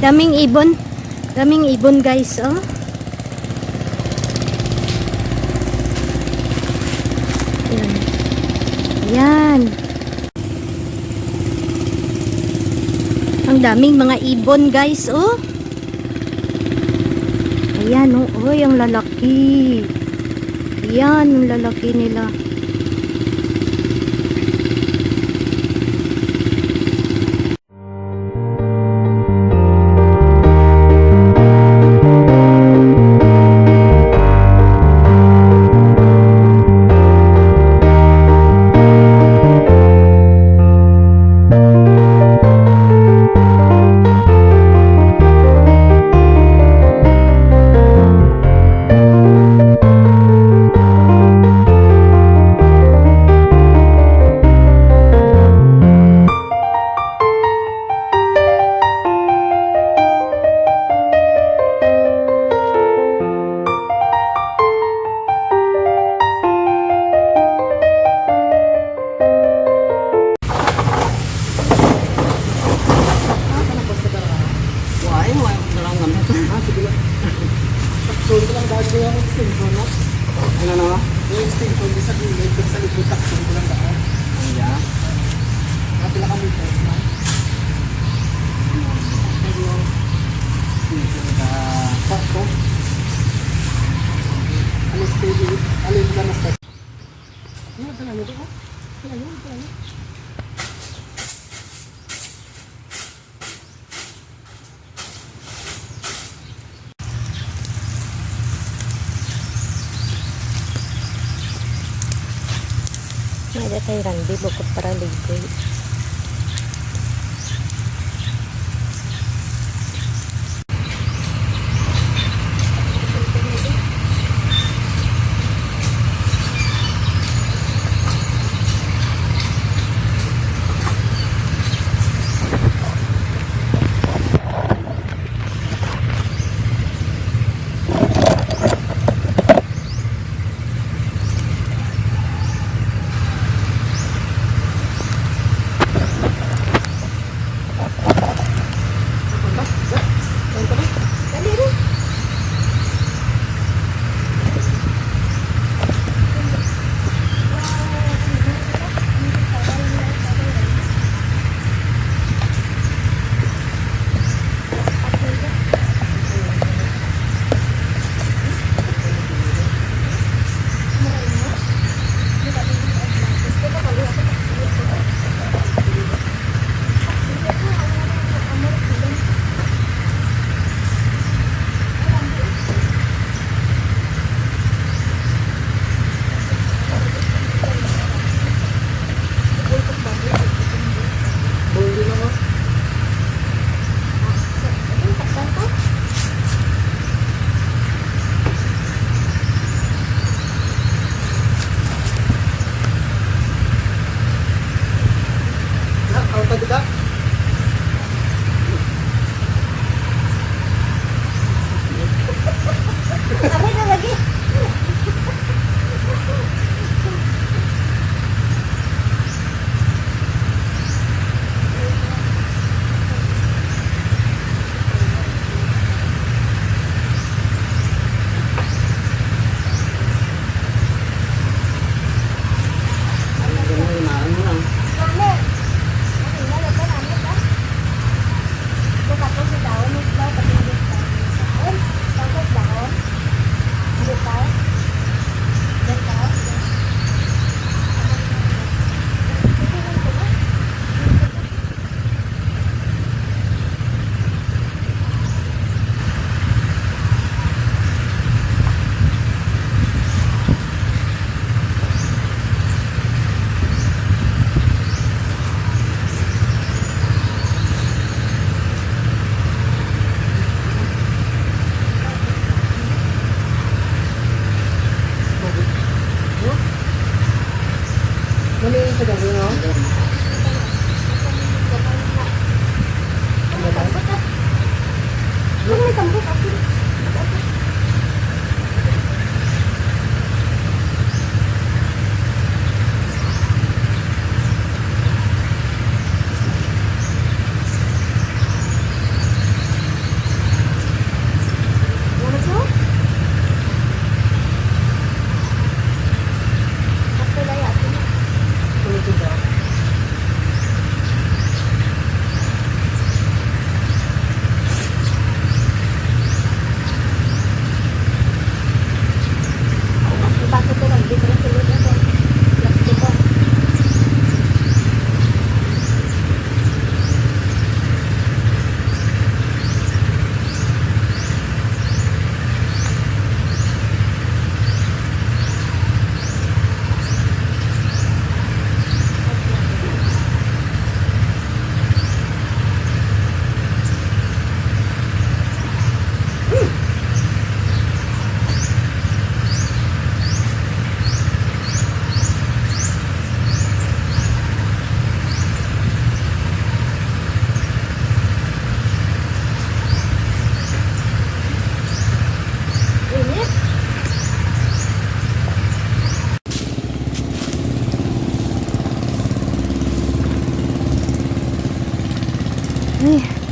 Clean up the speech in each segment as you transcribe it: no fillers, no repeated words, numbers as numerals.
Daming ibon. Daming ibon guys, oh. Ayan. Ayan. Ang daming mga ibon guys, oh. Ayan, oh. Oh, yung lalaki. Ayan, yung lalaki nila. So, ito lang dahil ko yung extension, no? Ano na? Yung extension, di sa gilid, pero sa likod, takson ko lang daan. Ayan. Kapila kami ito, no? Pero yung extension ka sakto. Alis steady, alis lang na steady. Ano ba lang ito? Ano ba lang ito? Ada tayo randi bukod para ligoy.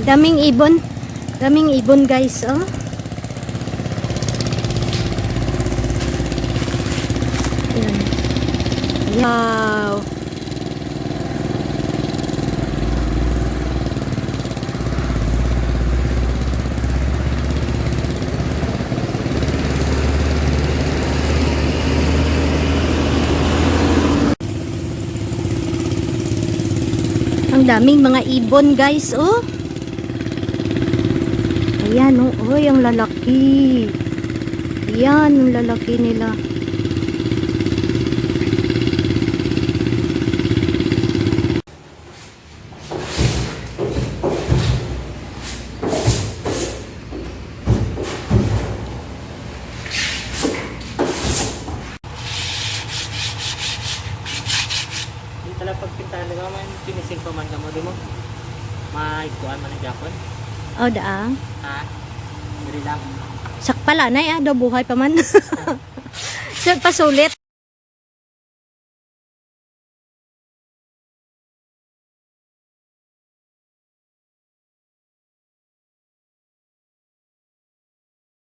Daming ibon. Daming ibon guys, oh. Ayan. Wow. Ang daming mga ibon guys, oh. Ayan, oh. Oy, ang lalaki. Ayan, ang lalaki nila. Hindi talaga pagpintahan nila man, pinising pa man mo, di mo? Maikuan man ang Japon. Oh, daang. Ha? Hindi lang. Sakpala na, daw buhay pa man. So, pasulit.